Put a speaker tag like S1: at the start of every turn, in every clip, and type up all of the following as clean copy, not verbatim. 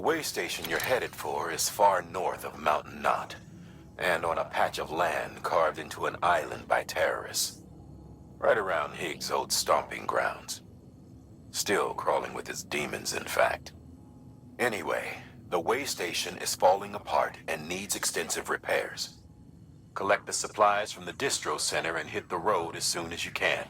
S1: way station you're headed for is far north of Mountain Knot, and on a patch of land carved into an island by terrorists. Right around Higgs' old stomping grounds. Still crawling with his demons, in fact. Anyway, the way station is falling apart and needs extensive repairs. Collect the supplies from the distro center and hit the road as soon as you can.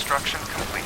S2: Construction complete.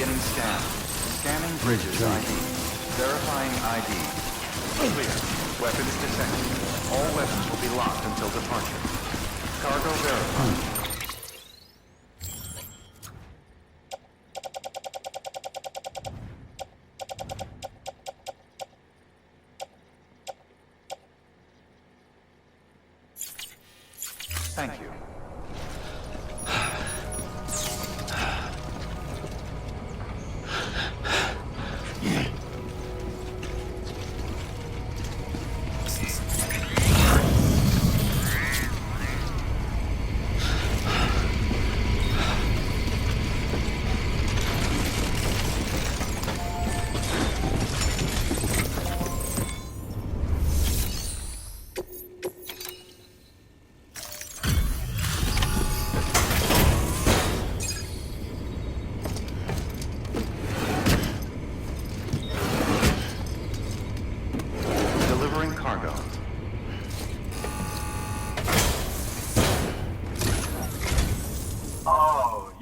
S2: Beginning scan. Scanning bridges ID. Verifying ID. Clear. Weapons detected. All weapons will be locked until departure. Cargo verified. Thank you.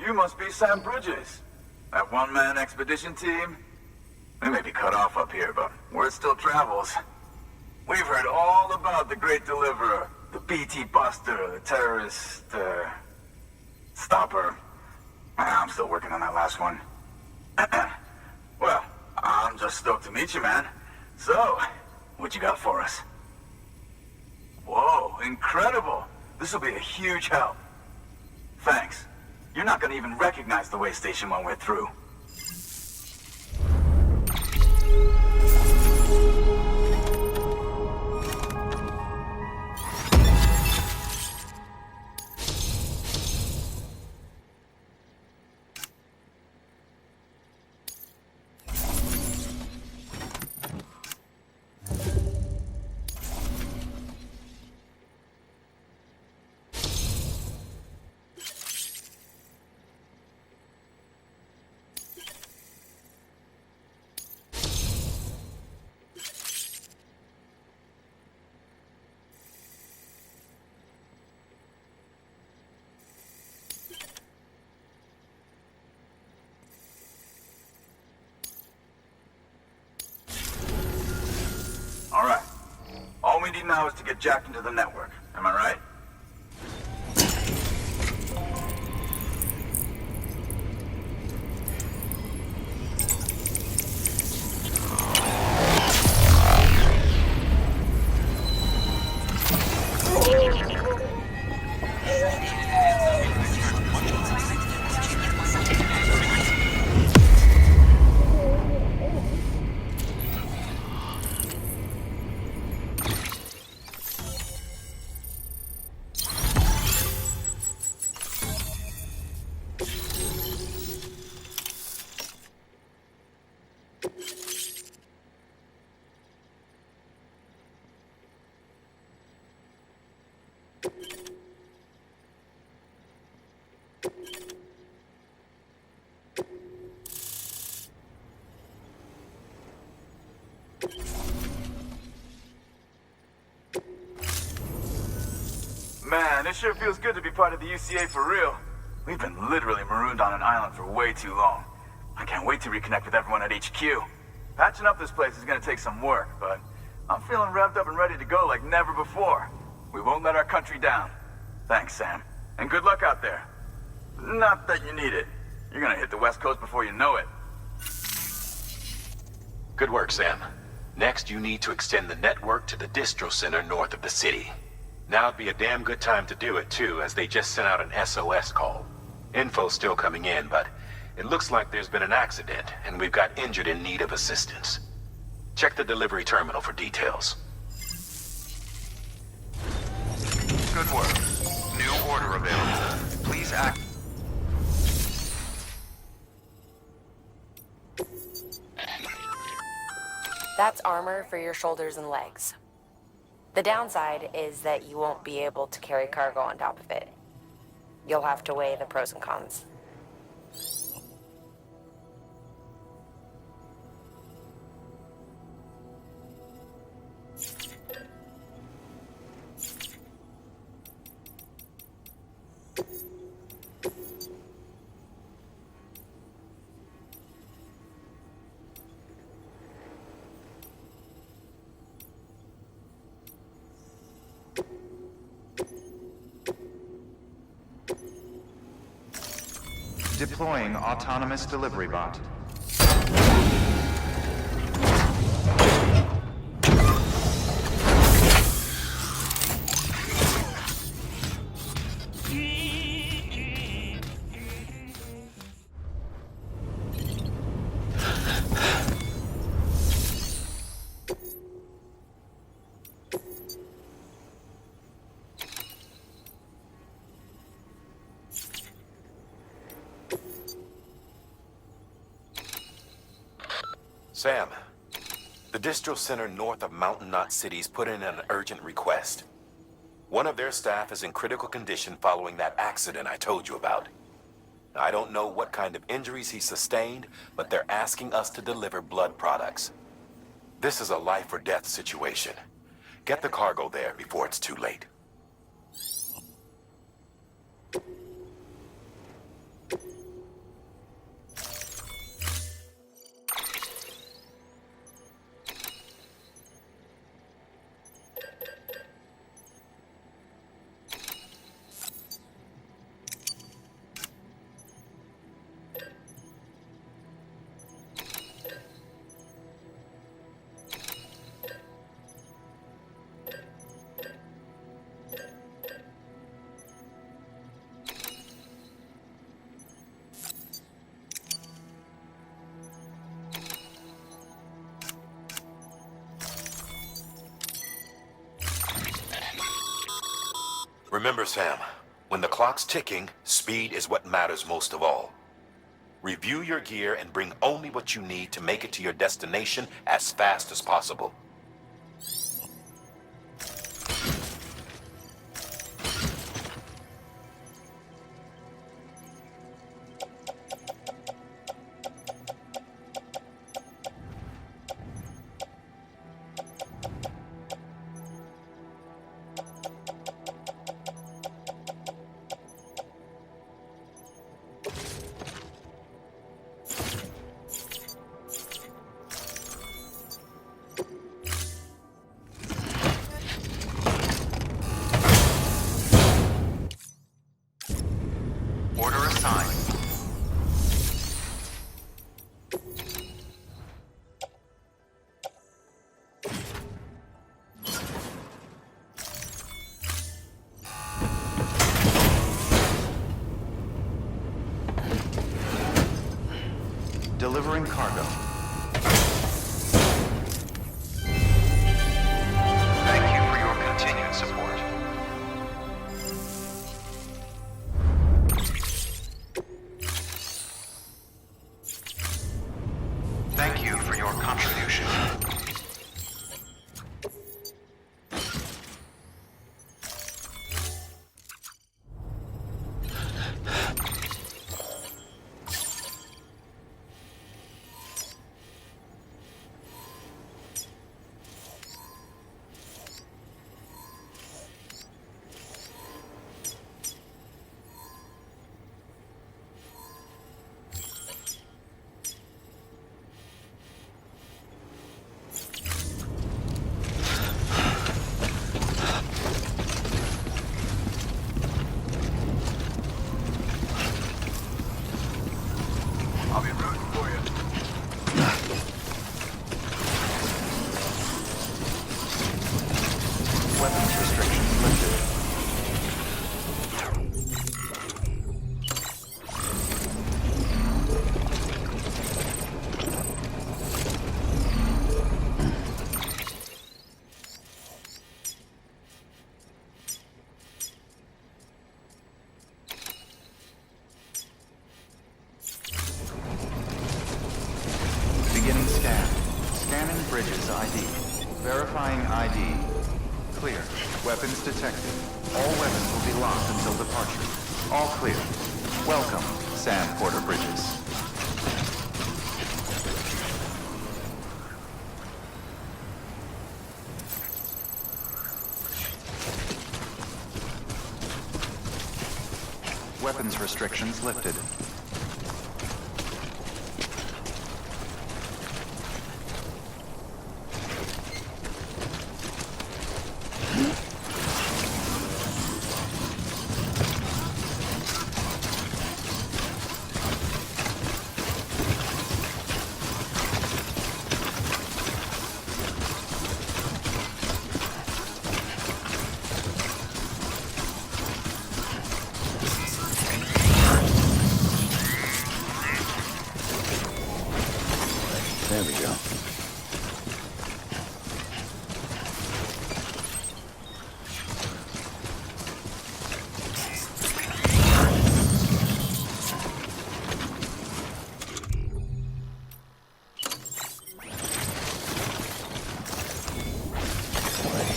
S3: You must be Sam Bridges. That one-man expedition team? We may be cut off up here, but word still travels. We've heard all about the Great Deliverer, the BT Buster, the terrorist, stopper. I'm still working on that last one. Well, I'm just stoked to meet you, man. So, what you got for us? Whoa, incredible. This will be a huge help. Thanks. You're not gonna even recognize the way station when we're through. All right. All we need now is to get jacked into the network. Am I right? Man, it sure feels good to be part of the UCA for real. We've been literally marooned on an island for way too long. I can't wait to reconnect with everyone at HQ. Patching up this place is gonna take some work, but I'm feeling revved up and ready to go like never before. We won't let our country down. Thanks, Sam. And good luck out there. Not that you need it. You're gonna hit the West Coast before you know it.
S1: Good work, Sam. Next, you need to extend the network to the distro center north of the city. Now'd be a damn good time to do it, too, as they just sent out an SOS call. Info's still coming in, but it looks like there's been an accident, and we've got injured in need of assistance. Check the delivery terminal for details.
S2: Good work. New order available. Please act.
S4: That's armor for your shoulders and legs. The downside is that you won't be able to carry cargo on top of it. You'll have to weigh the pros and cons.
S2: Deploying autonomous delivery bot.
S1: Sam, the distro center north of Mountain Knot City's put in an urgent request. One of their staff is in critical condition following that accident I told you about. I don't know what kind of injuries he sustained, but they're asking us to deliver blood products. This is a life or death situation. Get the cargo there before it's too late. Remember, Sam, when the clock's ticking, speed is what matters most of all. Review your gear and bring only what you need to make it to your destination as fast as possible.
S2: Order assigned. Delivering cargo. Thank you for your continued support. Thank you for your contribution.
S3: I'll be rooting for you.
S2: Weapons restrictions lifted. Beginning scan. Scanning bridges ID. Verifying ID. Clear. Weapons detected. All weapons will be locked until departure. All clear. Welcome, Sam Porter Bridges. Weapons restrictions lifted.
S5: There we go.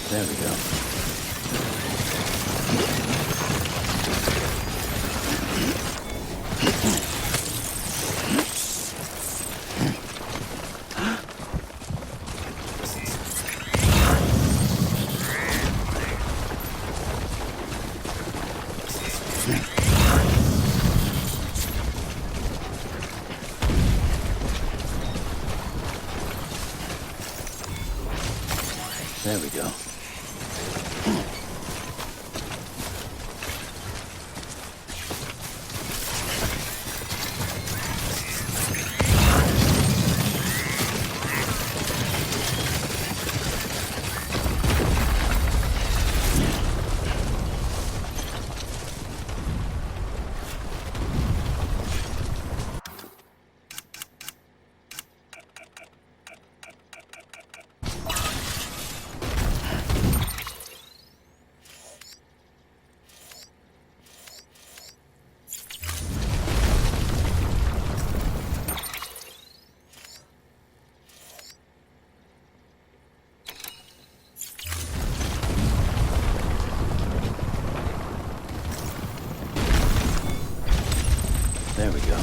S5: There we go. There we go. There we go.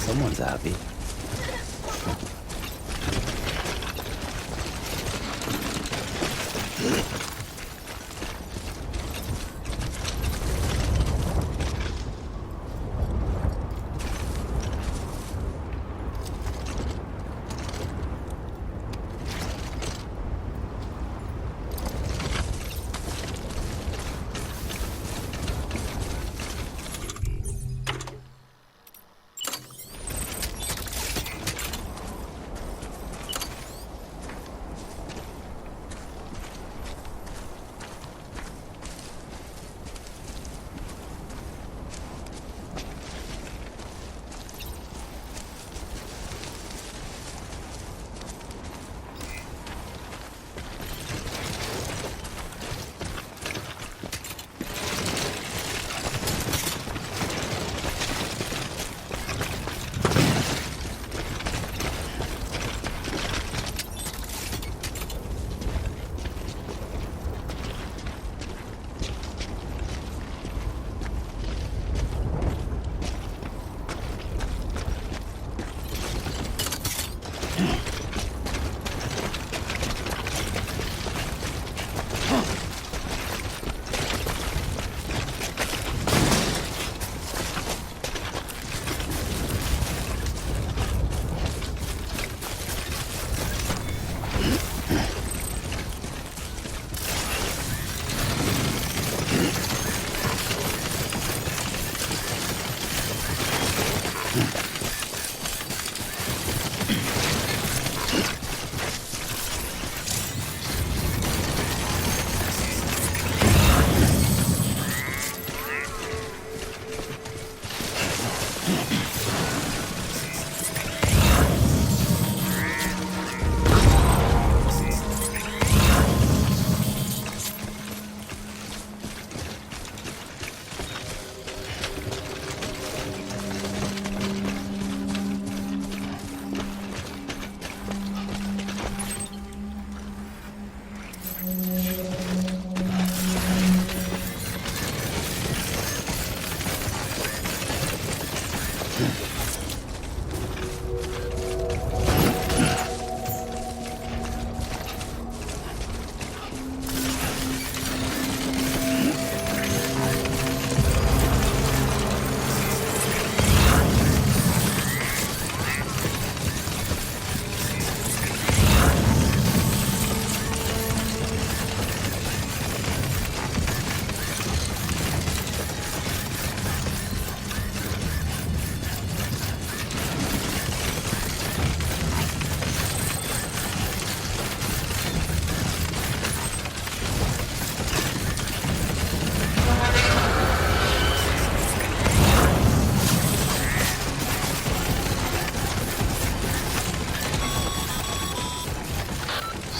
S5: Someone's happy.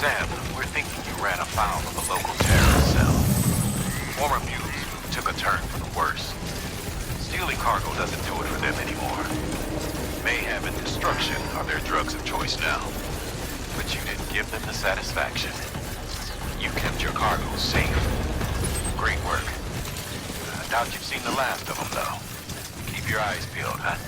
S1: Sam, we're thinking you ran afoul of a local terrorist cell. Former mules who took a turn for the worse. Stealing cargo doesn't do it for them anymore. Mayhem and destruction are their drugs of choice now. But you didn't give them the satisfaction. You kept your cargo safe. great work. I doubt you've seen the last of them, though. Keep your eyes peeled, huh?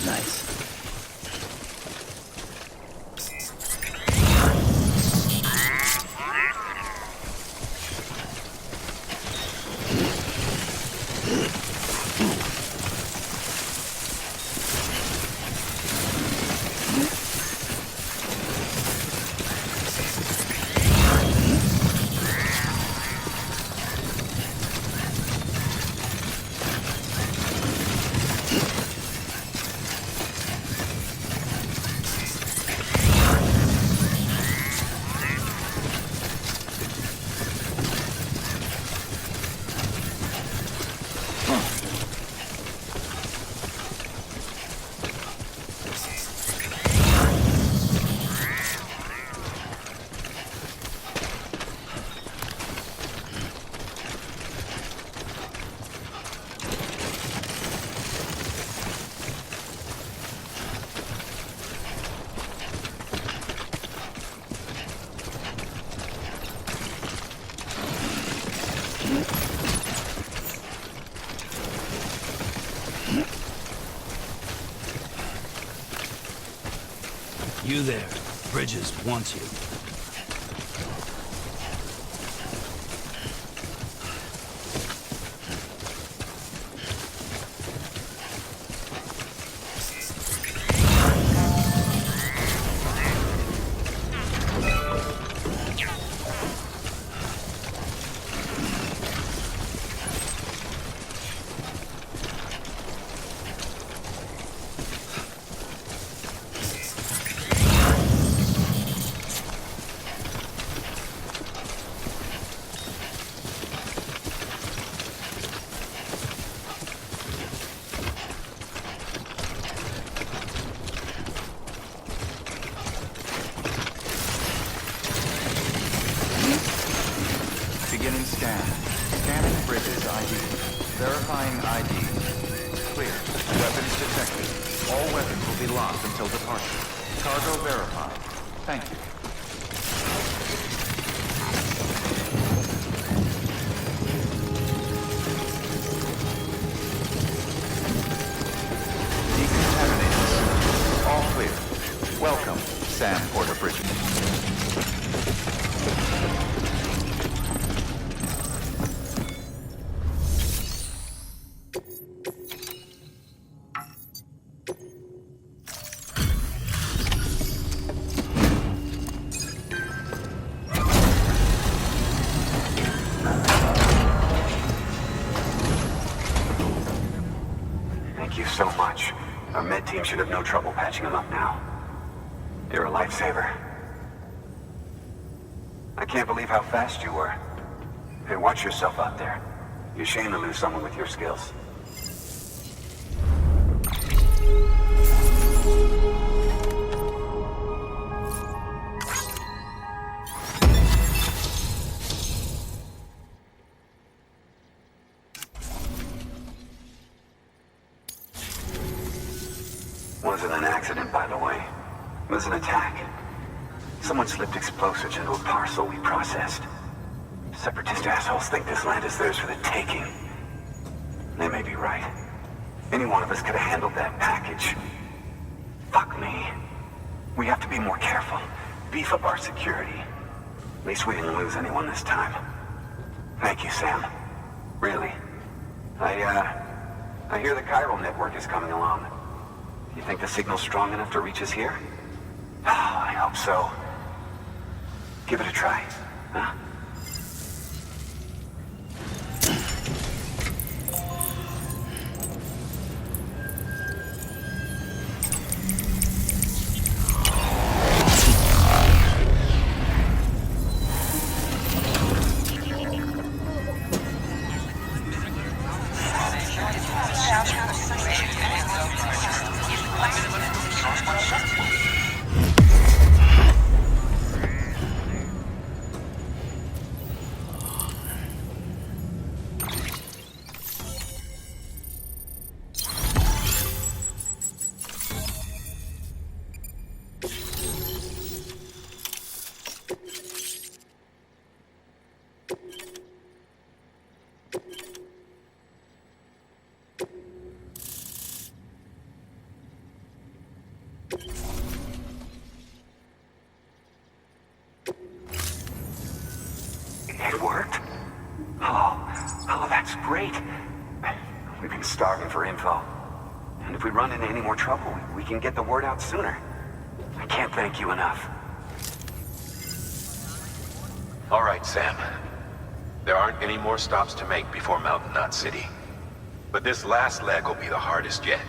S5: Nice.
S6: You there. Bridges wants you.
S2: Beginning scan. Scanning bridges ID. Verifying ID. Clear. Weapons detected. All weapons will be locked until departure. Cargo verified. Thank you. Decontamination. All clear. Welcome, Sam Porter Bridges.
S7: Thank you so much. Our med team should have no trouble patching him up now. You're a lifesaver. I can't believe how fast you were. Hey, watch yourself out there. You're shame to lose someone with your skills. Wasn't an accident, by the way. It was an attack. Someone slipped explosives into a parcel we processed. Separatist assholes think this land is theirs for the taking. They may be right. Any one of us could have handled that package. Fuck me. We have to be more careful. Beef up our security. At least we didn't lose anyone this time. Thank you, Sam. Really. I hear the chiral network is coming along. You think the signal's strong enough to reach us here? Oh, I hope so. Give it a try, huh? It worked? Oh, that's great. We've been starving for info. And if we run into any more trouble, we can get the word out sooner. I can't thank you enough.
S1: All right, Sam. There aren't any more stops to make before Mountain Knot City. But this last leg will be the hardest yet.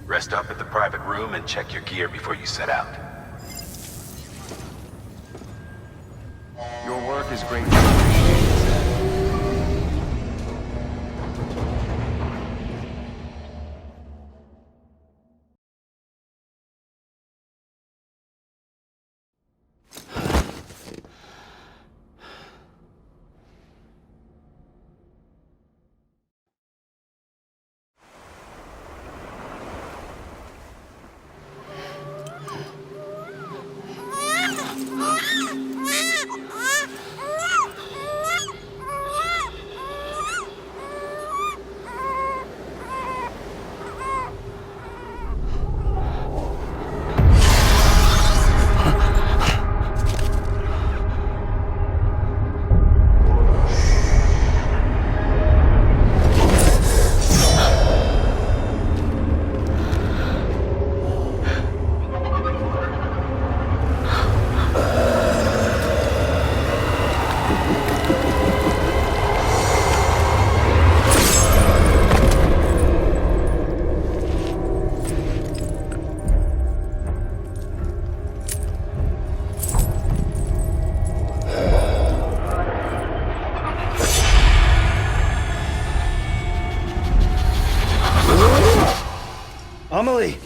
S1: Rest up at the private room and check your gear before you set out.
S2: Your work is greatly appreciated, Sam.
S5: Amelie!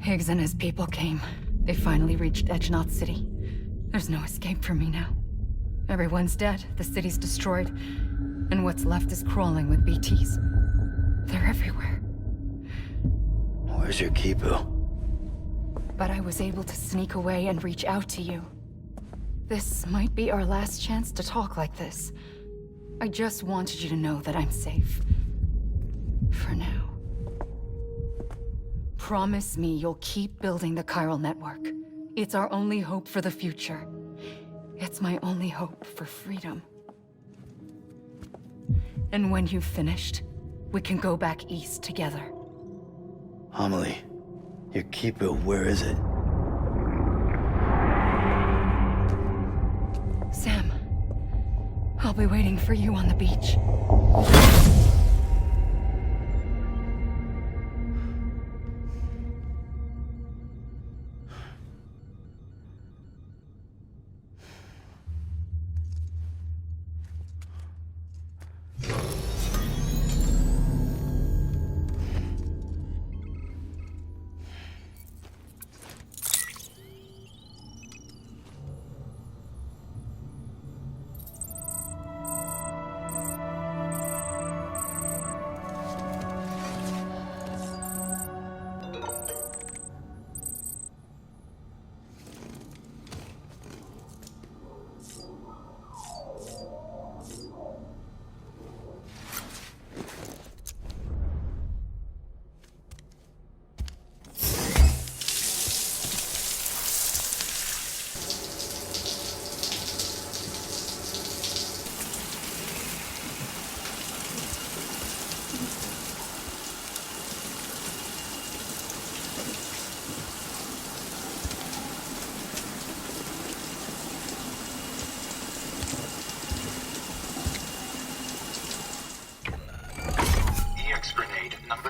S8: Higgs and his people came. They finally reached Knot City. There's no escape for me now. Everyone's dead, the city's destroyed, and what's left is crawling with BTs. They're everywhere.
S5: Where's your Kipu?
S8: But I was able to sneak away and reach out to you. This might be our last chance to talk like this. I just wanted you to know that I'm safe. For now. Promise me you'll keep building the chiral network. It's our only hope for the future. It's my only hope for freedom. And when you've finished, we can go back east together.
S5: Amelie, your Kipu, where is it?
S8: Sam, I'll be waiting for you on the beach.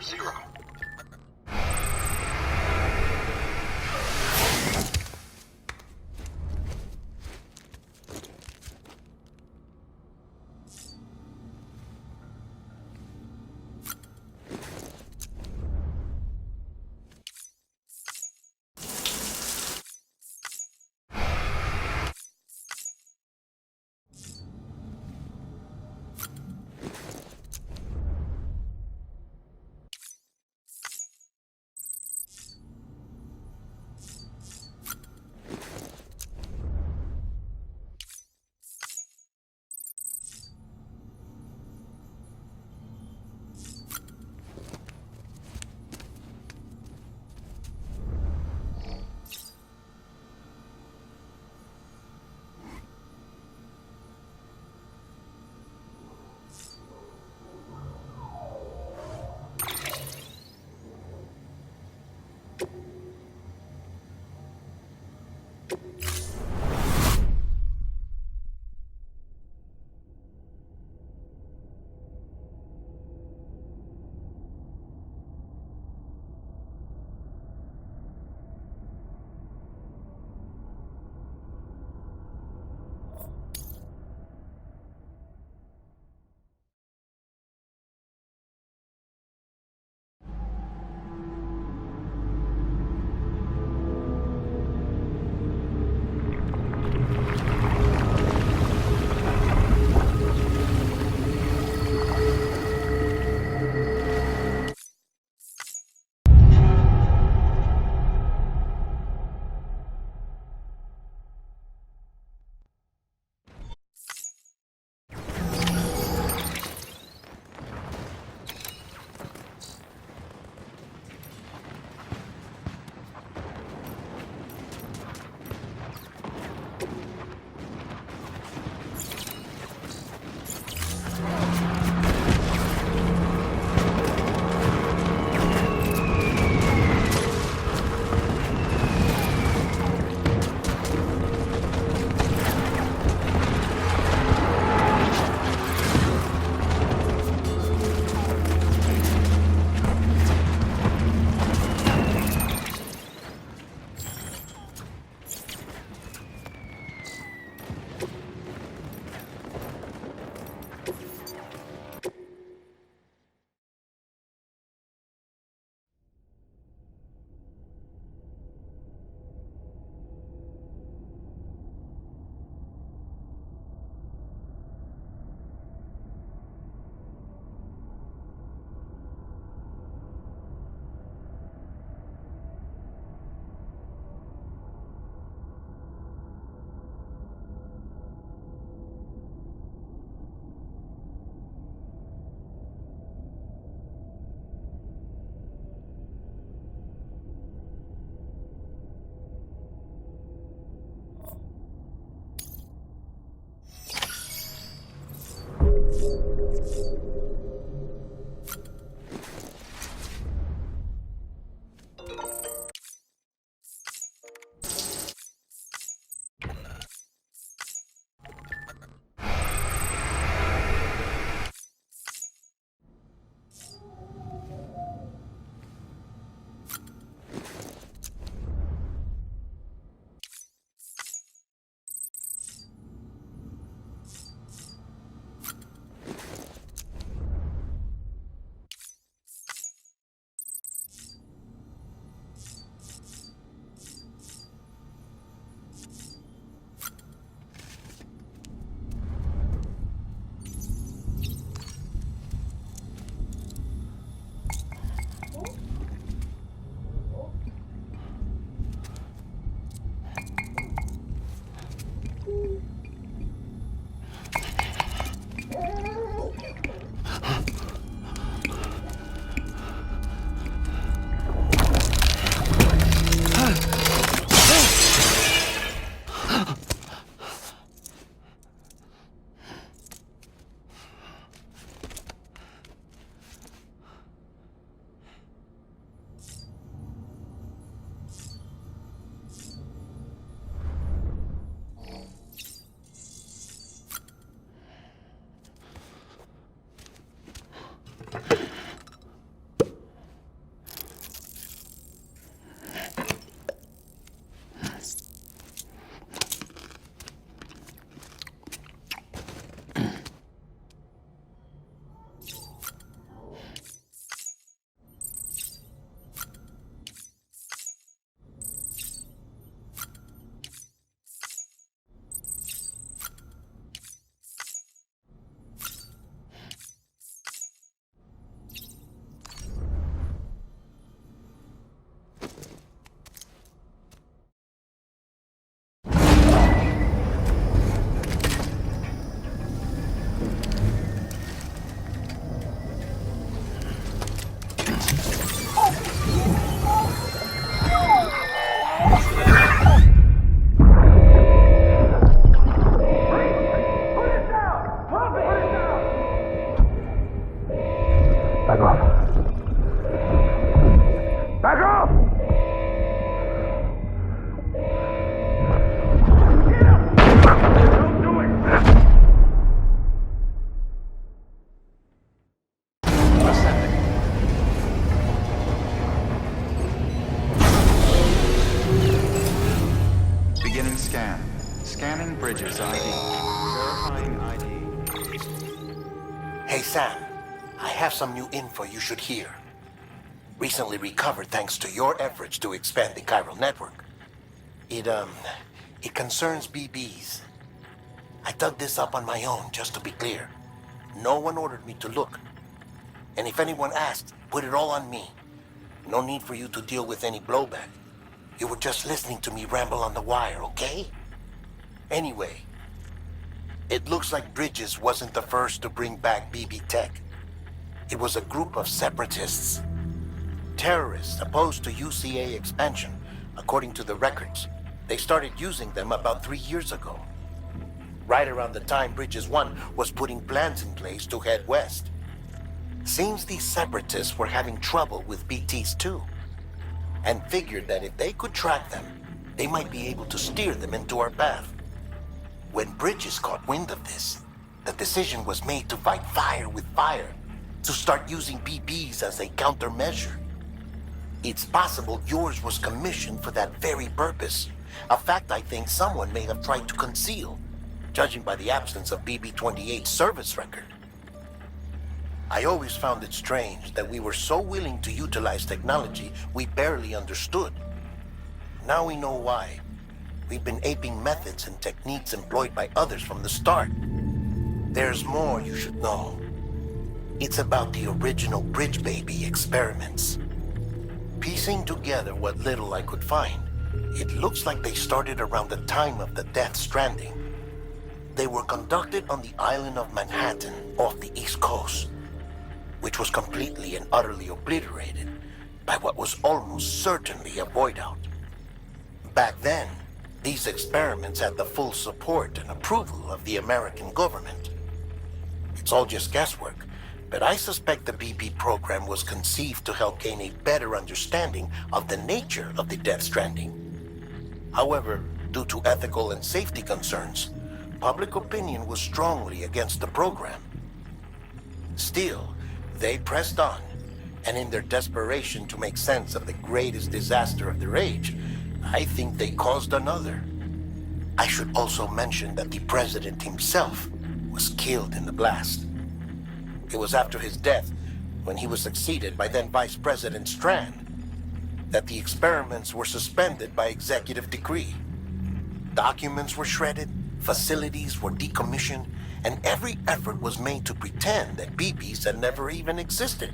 S7: 0.
S2: Verifying ID.
S9: Hey Sam, I have some new info you should hear. Recently recovered thanks to your efforts to expand the chiral network. It concerns BBs. I dug this up on my own, just to be clear. No one ordered me to look. And if anyone asked, put it all on me. No need for you to deal with any blowback. You were just listening to me ramble on the wire, okay? Anyway, it looks like Bridges wasn't the first to bring back BB tech. It was a group of separatists. Terrorists opposed to UCA expansion, according to the records. They started using them about 3 years ago. Right around the time Bridges 1 was putting plans in place to head west. Seems these separatists were having trouble with BTs too, and figured that if they could track them, they might be able to steer them into our path. When Bridges caught wind of this, the decision was made to fight fire with fire, to start using BBs as a countermeasure. It's possible yours was commissioned for that very purpose, a fact I think someone may have tried to conceal, judging by the absence of BB-28's service record. I always found it strange that we were so willing to utilize technology we barely understood. Now we know why. We've been aping methods and techniques employed by others from the start. There's more you should know. It's about the original Bridge Baby experiments. Piecing together what little I could find, it looks like they started around the time of the Death Stranding. They were conducted on the island of Manhattan off the East Coast, which was completely and utterly obliterated by what was almost certainly a void out. Back then, these experiments had the full support and approval of the American government. It's all just guesswork, but I suspect the BB program was conceived to help gain a better understanding of the nature of the Death Stranding. However, due to ethical and safety concerns, public opinion was strongly against the program. Still, they pressed on, and in their desperation to make sense of the greatest disaster of their age, I think they caused another. I should also mention that the president himself was killed in the blast. It was after his death, when he was succeeded by then Vice President Strand, that the experiments were suspended by executive decree. Documents were shredded, facilities were decommissioned, and every effort was made to pretend that BBs had never even existed.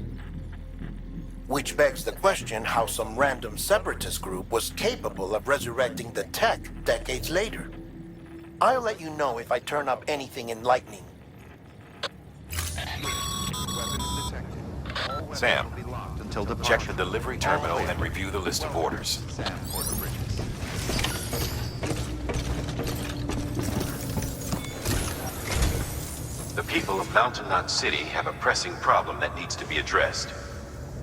S9: Which begs the question how some random separatist group was capable of resurrecting the tech decades later. I'll let you know if I turn up anything enlightening.
S2: Weapons detected. All weapons
S1: Sam,
S2: will be locked until departure.
S1: check the delivery terminal and review the list of orders.
S2: Sam Porter Bridges.
S1: The people of Mountain Knot City have a pressing problem that needs to be addressed.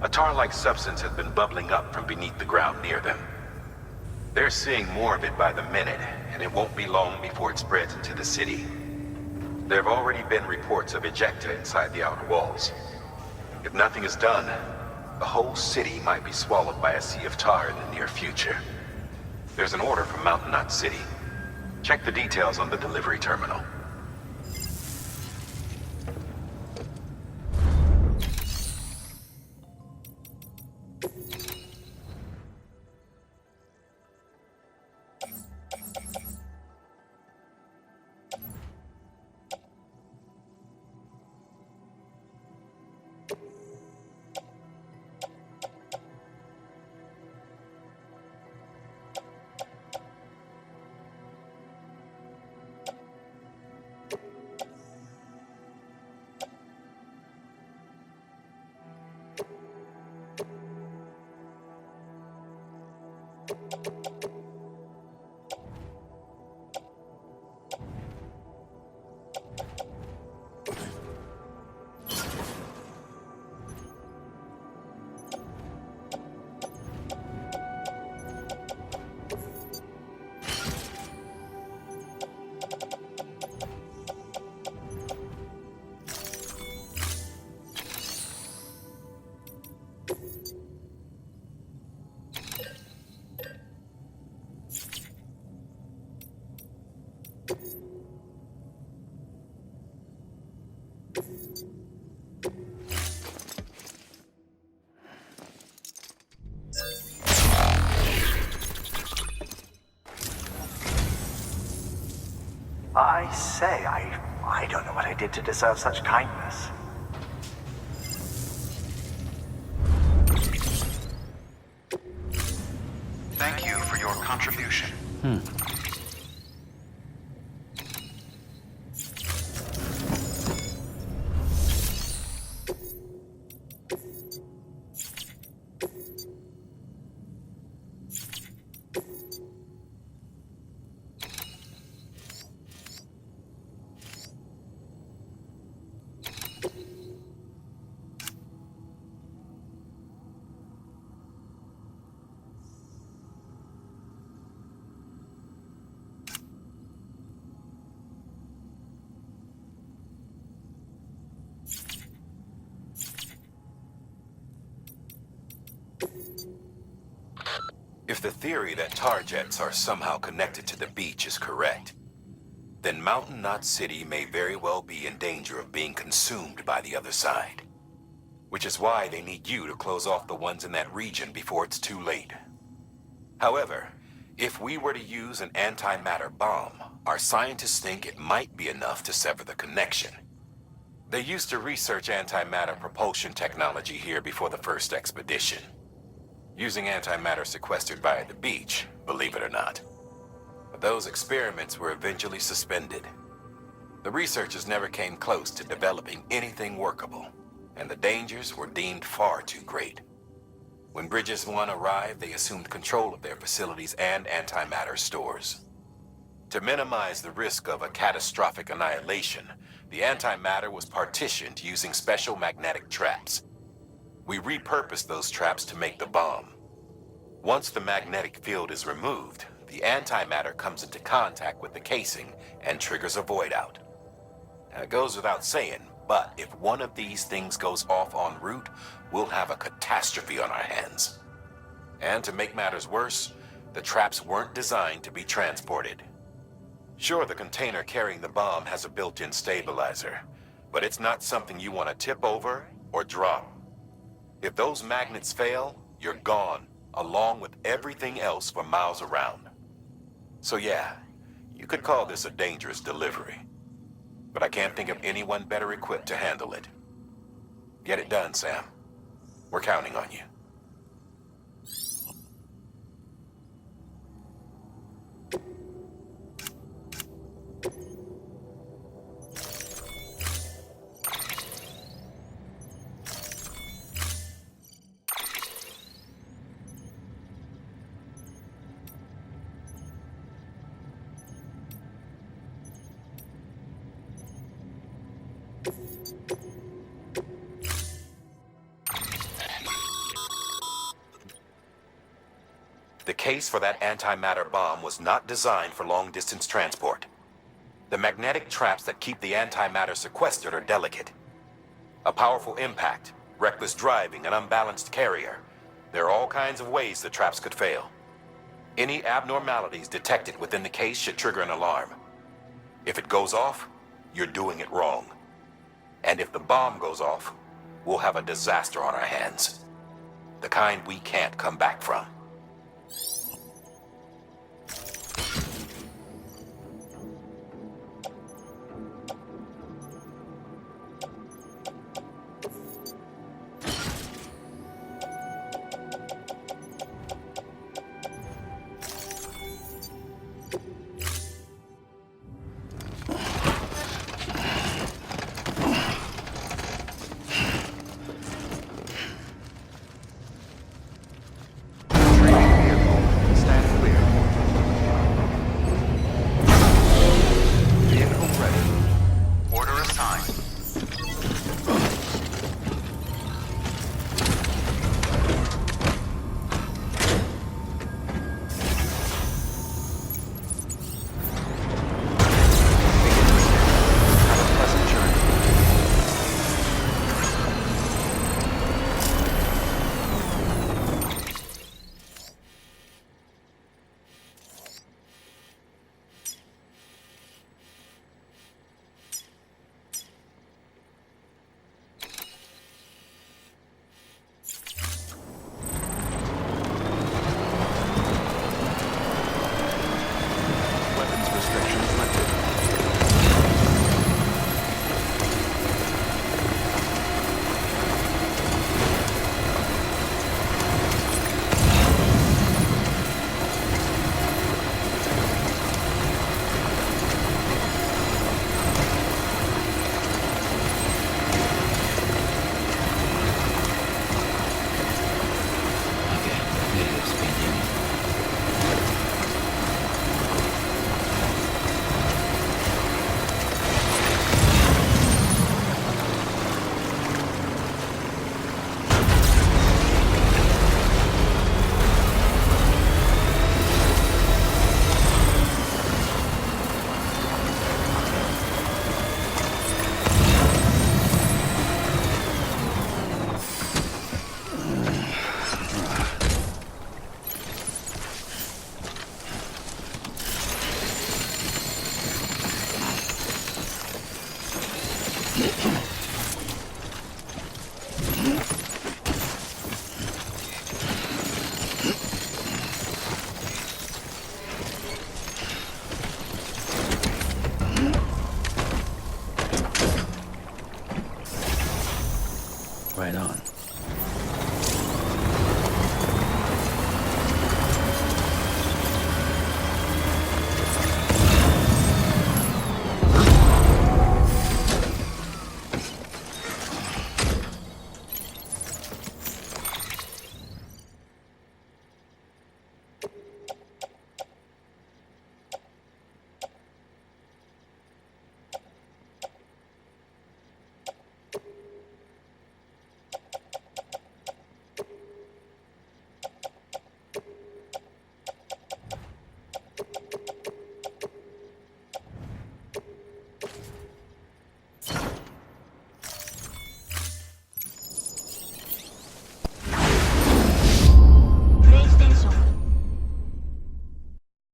S1: A tar-like substance has been bubbling up from beneath the ground near them. They're seeing more of it by the minute, and it won't be long before it spreads into the city. There have already been reports of ejecta inside the outer walls. If nothing is done, the whole city might be swallowed by a sea of tar in the near future. There's an order from Mountain Knot City. Check the details on the delivery terminal.
S10: I say, I don't know what I did to deserve such kindness.
S2: Thank you for your contribution.
S1: If the theory that tar jets are somehow connected to the beach is correct, then Mountain Knot City may very well be in danger of being consumed by the other side. Which is why they need you to close off the ones in that region before it's too late. However, if we were to use an antimatter bomb, our scientists think it might be enough to sever the connection. They used to research antimatter propulsion technology here before the first expedition. Using antimatter sequestered by the beach, believe it or not. But those experiments were eventually suspended. The researchers never came close to developing anything workable, and the dangers were deemed far too great. When Bridges 1 arrived, they assumed control of their facilities and antimatter stores. To minimize the risk of a catastrophic annihilation, the antimatter was partitioned using special magnetic traps. We repurposed those traps to make the bomb. Once the magnetic field is removed, the antimatter comes into contact with the casing and triggers a void out. Now, it goes without saying, but if one of these things goes off en route, we'll have a catastrophe on our hands. And to make matters worse, the traps weren't designed to be transported. Sure, the container carrying the bomb has a built-in stabilizer, but it's not something you want to tip over or drop. If those magnets fail, you're gone, along with everything else for miles around. So yeah, you could call this a dangerous delivery. But I can't think of anyone better equipped to handle it. Get it done, Sam. We're counting on you. The case for that antimatter bomb was not designed for long-distance transport. The magnetic traps that keep the antimatter sequestered are delicate. A powerful impact, reckless driving, an unbalanced carrier. There are all kinds of ways the traps could fail. Any abnormalities detected within the case should trigger an alarm. If it goes off, you're doing it wrong. And if the bomb goes off, we'll have a disaster on our hands. The kind we can't come back from.
S5: Right on.